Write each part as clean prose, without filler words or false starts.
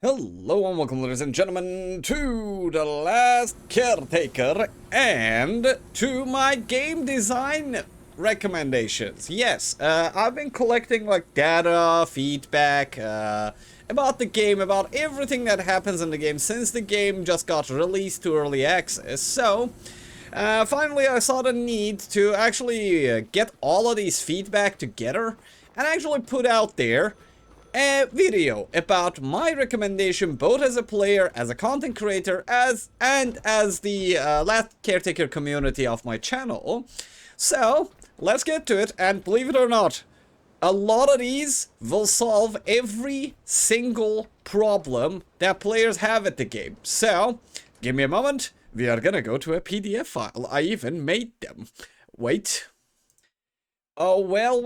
Hello and welcome, ladies and gentlemen, to the Last Caretaker and to my game design recommendations. Yes, I've been collecting like data, feedback, about the game, about everything that happens in the game since the game just got released to early access. So, finally I saw the need to actually get all of these feedback together and actually put out there a video about my recommendation, both as a player, as a content creator, and as the Last Caretaker community of my channel. So let's get to it, and believe it or not, a lot of these will solve every single problem that players have at the game. So give me a moment, we are gonna go to a PDF file. I even made them. Wait. Oh, well,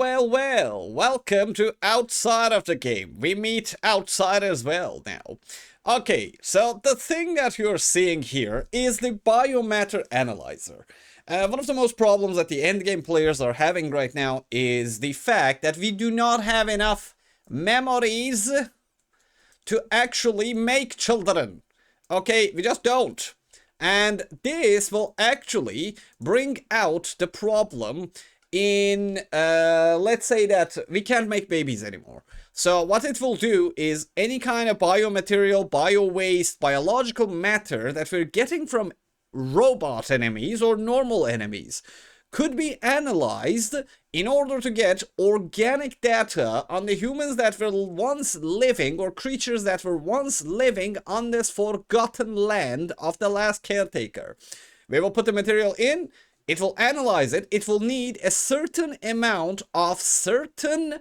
welcome to outside of the game. We meet outside as well now. Okay, so the thing that you're seeing here is the Biomatter Analyzer. One of the most problems that the endgame players are having right now is the fact that we do not have enough memories to actually make children. Okay, we just don't. And this will actually bring out the problem in, let's say that we can't make babies anymore. So what it will do is any kind of biomaterial, bio-waste, biological matter that we're getting from robot enemies or normal enemies could be analyzed in order to get organic data on the humans that were once living, or creatures that were once living on this forgotten land of the Last Caretaker. We will put the material in. It will analyze it. It will need a certain amount of certain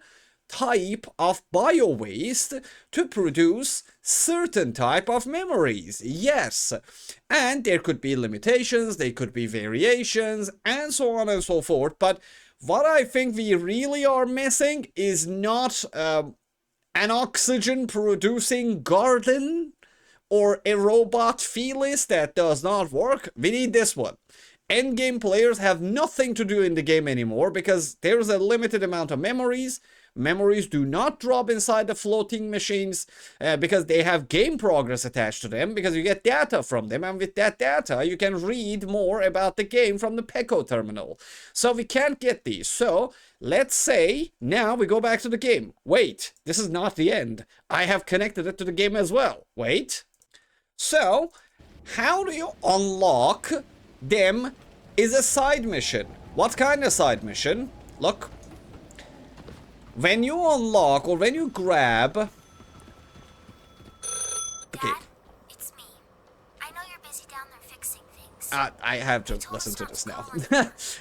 type of bio-waste to produce certain type of memories. Yes. And there could be limitations, there could be variations, and so on and so forth. But what I think we really are missing is not an oxygen-producing garden or a robot felis that does not work. We need this one. Endgame players have nothing to do in the game anymore because there's a limited amount of memories. Memories do not drop inside the floating machines because they have game progress attached to them, because you get data from them, and with that data you can read more about the game from the PECO terminal. So we can't get these. So let's say now we go back to the game. Wait, this is not the end. I have connected it to the game as well. Wait. So how do you unlock them is a side mission. What kind of side mission? Look. When you unlock, or when you grab... Okay. Dad, it's me. I know you're busy down there fixing things. I have to listen to this now.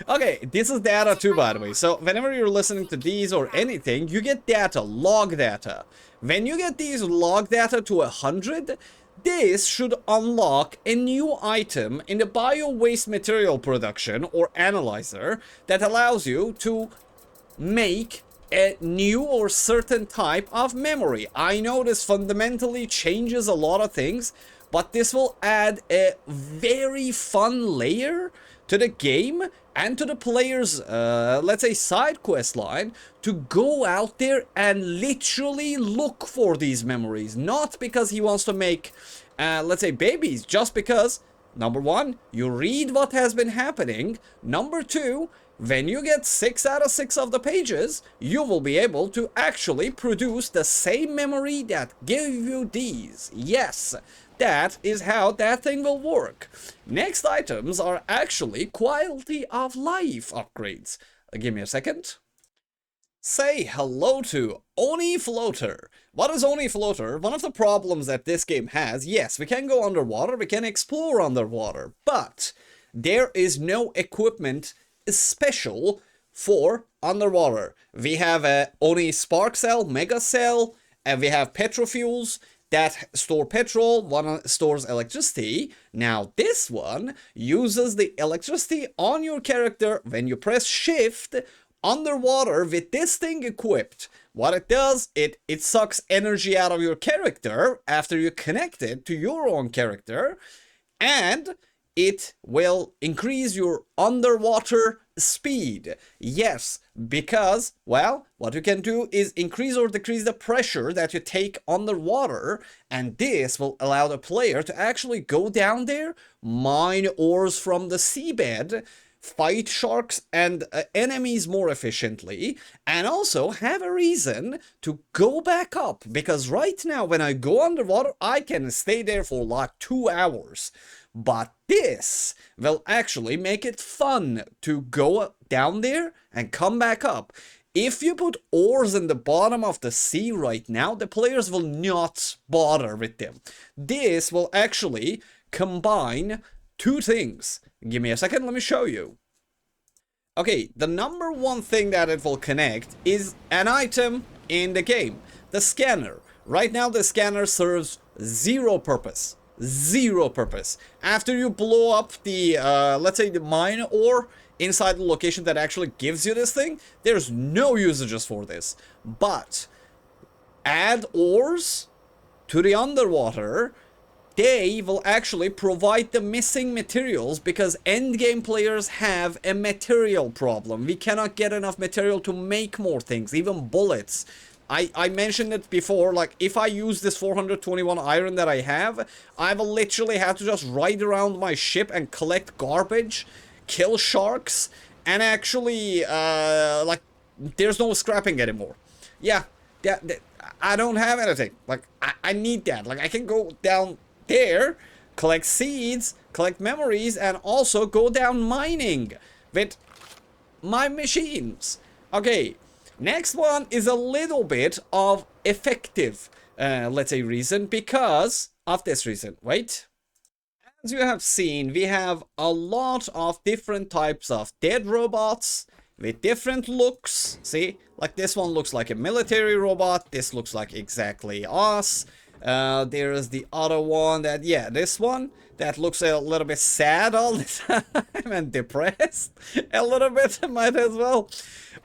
Okay, this is data too, by the way. So whenever you're listening to these or anything, you get data, log data. When you get these log data to 100, this should unlock a new item in the bio-waste material production or analyzer that allows you to make a new or certain type of memory. I know this fundamentally changes a lot of things, but this will add a very fun layer to the game and to the player's, let's say, side quest line to go out there and literally look for these memories. Not because he wants to make, let's say, babies, just because, number one, you read what has been happening. Number two, when you get 6 out of 6 of the pages, you will be able to actually produce the same memory that give you these. Yes, that is how that thing will work. Next items are actually quality of life upgrades. Give me a second. Say hello to Oni Floater. What is Oni Floater? One of the problems that this game has, yes, we can go underwater, we can explore underwater, but there is no equipment special for underwater. We have a Oni Spark Cell, Mega Cell, and we have Petrofuels that store petrol, one stores electricity. Now this one uses the electricity on your character when you press shift underwater with this thing equipped. What it does, it sucks energy out of your character after you connect it to your own character, and it will increase your underwater speed. Yes, because, well, what you can do is increase or decrease the pressure that you take underwater, and this will allow the player to actually go down there, mine ores from the seabed, fight sharks and enemies more efficiently, and also have a reason to go back up, because right now when I go underwater I can stay there for like 2 hours, but this will actually make it fun to go down there and come back up. If you put ores in the bottom of the sea right now, the players will not bother with them. This will actually combine two things. Give me a second, let me show you. Okay, the number one thing that it will connect is an item in the game, the scanner. Right now the scanner serves zero purpose. Zero purpose. After you blow up the, let's say the mine ore inside the location that actually gives you this thing, there's no usages for this. But add ores to the underwater, they will actually provide the missing materials, because endgame players have a material problem. We cannot get enough material to make more things, even bullets. I mentioned it before, like, if I use this 421 iron that I will literally have to just ride around my ship and collect garbage, kill sharks, and actually, like, there's no scrapping anymore. Yeah, I don't have anything. Like, I need that. Like, I can go down there, collect seeds, collect memories, and also go down mining with my machines. Okay, next one is a little bit of effective, let's say, reason, because of this reason. Wait. As you have seen, we have a lot of different types of dead robots with different looks. See, like this one looks like a military robot. This looks like exactly us. There is the other one that, yeah, this one that looks a little bit sad all the time and depressed a little bit, might as well.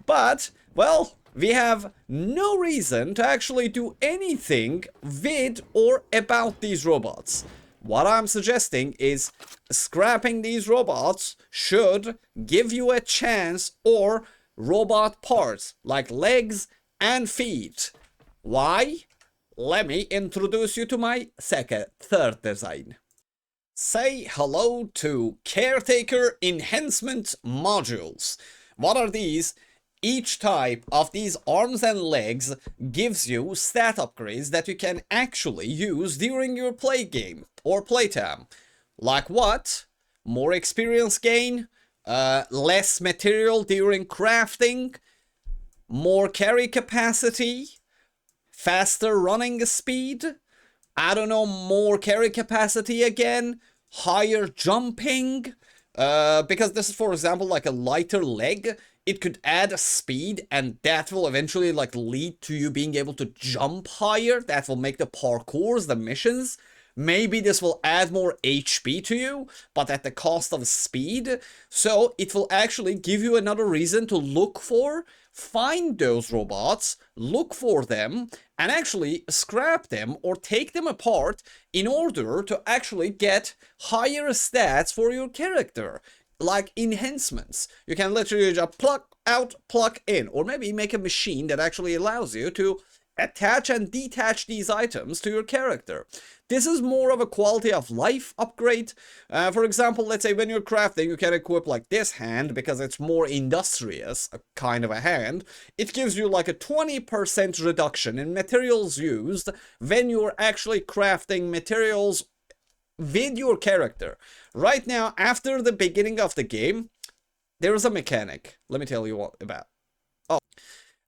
But, well, we have no reason to actually do anything with or about these robots. What I'm suggesting is scrapping these robots should give you a chance, or robot parts like legs and feet. Why? Let me introduce you to my third design. Say hello to Caretaker Enhancement Modules. What are these? Each type of these arms and legs gives you stat upgrades that you can actually use during your play game or playtime. Like what? More experience gain, less material during crafting, more carry capacity, faster running speed, I don't know, more carry capacity again, higher jumping, because this is, for example, like a lighter leg. It could add a speed, and that will eventually like lead to you being able to jump higher. That will make the parkours, the missions. Maybe this will add more HP to you, but at the cost of speed. So it will actually give you another reason to look for, find those robots, look for them, and actually scrap them or take them apart in order to actually get higher stats for your character. Like enhancements. You can literally just pluck out, pluck in, or maybe make a machine that actually allows you to attach and detach these items to your character. This is more of a quality of life upgrade. For example, let's say when you're crafting, you can equip like this hand because it's more industrious, a kind of a hand. It gives you like a 20% reduction in materials used when you're actually crafting materials with your character. Right now, after the beginning of the game, there is a mechanic. Let me tell you what about. Oh,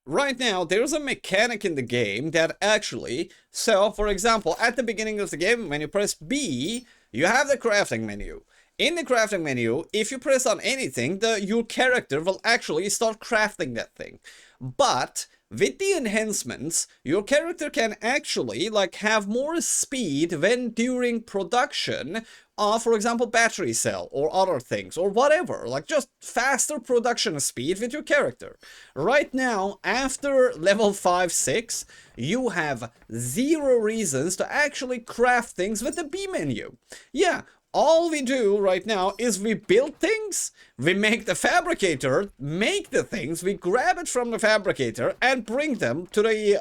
right now, there's a mechanic in the game that actually, so for example, at the beginning of the game, when you press B, you have the crafting menu. In the crafting menu, if you press on anything, your character will actually start crafting that thing. But with the enhancements, your character can actually like have more speed when during production of, for example, battery cell or other things or whatever, like just faster production speed with your character. Right now, after level 5-6, you have zero reasons to actually craft things with the B menu. Yeah, all we do right now is we build things, we make the fabricator make the things, we grab it from the fabricator and bring them to the,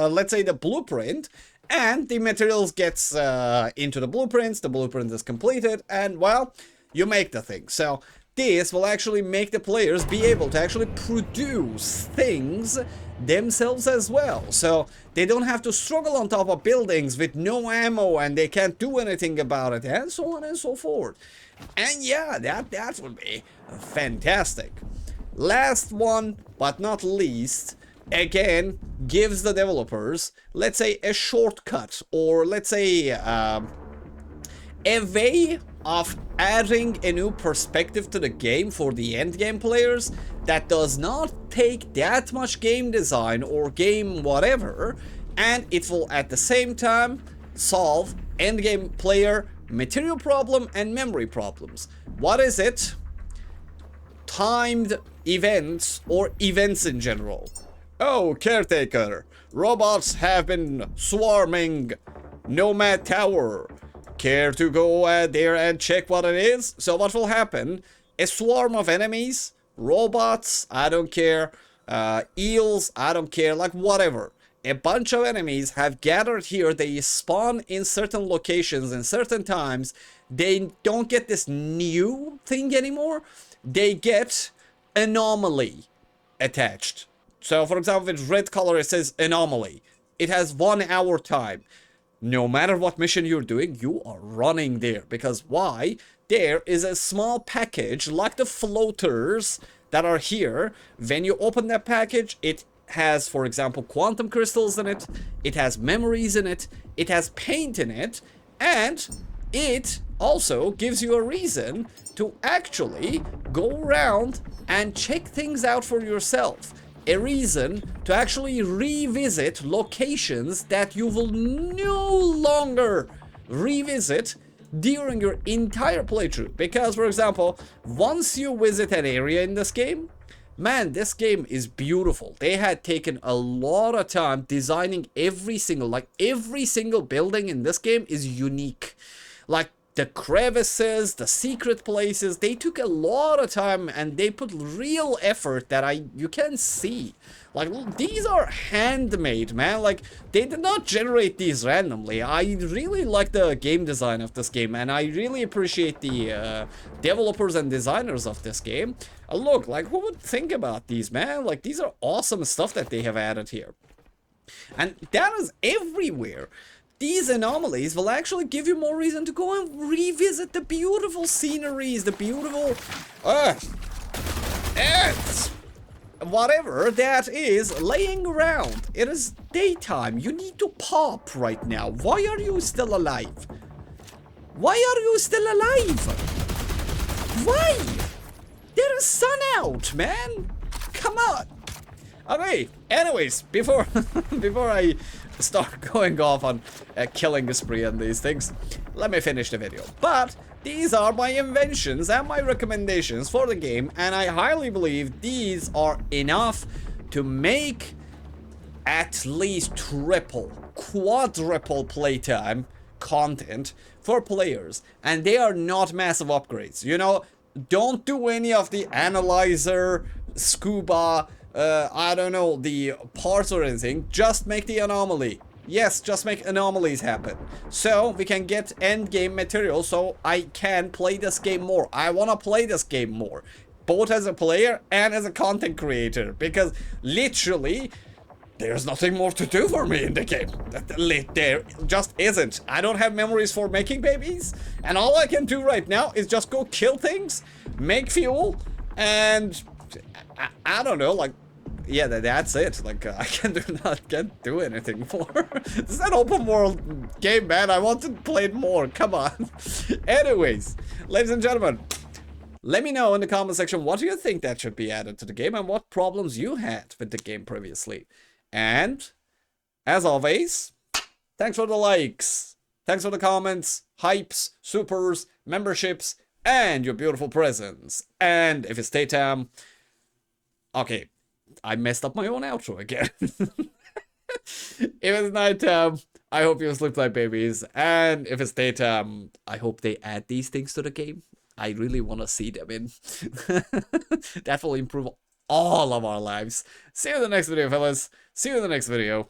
let's say, the blueprint, and the materials gets into the blueprint is completed, and, well, you make the thing. So this will actually make the players be able to actually produce things themselves as well. So they don't have to struggle on top of buildings with no ammo and they can't do anything about it, and so on and so forth. And yeah, that would be fantastic. Last one, but not least, again, gives the developers, let's say, a shortcut, or let's say a way of adding a new perspective to the game for the end game players that does not take that much game design or game whatever, and it will at the same time solve end game player material problem and memory problems. What is it? Timed events, or events in general. Oh, Caretaker, robots have been swarming Nomad Tower. Care to go there and check what it is? So what will happen? A swarm of enemies, robots, I don't care, eels, I don't care, like whatever. A bunch of enemies have gathered here. They spawn in certain locations in certain times. They don't get this new thing anymore. They get anomaly attached. So for example, with red color it says anomaly. It has 1 hour time. No matter what mission you're doing, you are running there. Because why? There is a small package like the floaters that are here. When you open that package, it has, for example, quantum crystals in it. It has memories in it. It has paint in it. And it also gives you a reason to actually go around and check things out for yourself. A reason to actually revisit locations that you will no longer revisit during your entire playthrough. Because, for example, once you visit an area in this game, man, this game is beautiful. They had taken a lot of time designing every single building in this game is unique. Like, the crevices, the secret places, they took a lot of time and they put real effort that you can see. Like, these are handmade, man. Like, they did not generate these randomly. I really like the game design of this game, and I really appreciate the developers and designers of this game. Look, like, who would think about these, man? Like, these are awesome stuff that they have added here. And that is everywhere. These anomalies will actually give you more reason to go and revisit the beautiful sceneries, the beautiful whatever that is laying around. It is daytime. You need to pop right now. Why are you still alive? Why are you still alive? Why? There is sun out, man. Come on. Okay, anyways, before I start going off on a killing spree and these things, let me finish the video. But these are my inventions and my recommendations for the game, and I highly believe these are enough to make at least triple, quadruple playtime content for players. And they are not massive upgrades. You know, don't do any of the analyzer, scuba, I don't know, the parts or anything. Just make the anomaly. Yes, just make anomalies happen. So we can get end game material so I can play this game more. I want to play this game more. Both as a player and as a content creator. Because literally, there's nothing more to do for me in the game. There just isn't. I don't have memories for making babies. And all I can do right now is just go kill things, make fuel, and I don't know, like, yeah, that's it. Like, I can't do anything more. This is an open world game, man. I want to play it more. Come on. Anyways, ladies and gentlemen, let me know in the comment section what do you think that should be added to the game and what problems you had with the game previously. And, as always, thanks for the likes, thanks for the comments, hypes, supers, memberships, and your beautiful presents. And if it's daytime, okay, I messed up my own outro again. If it's nighttime, I hope you sleep like babies. And if it's daytime, I hope they add these things to the game. I really want to see them in. That will improve all of our lives. See you in the next video, fellas. See you in the next video.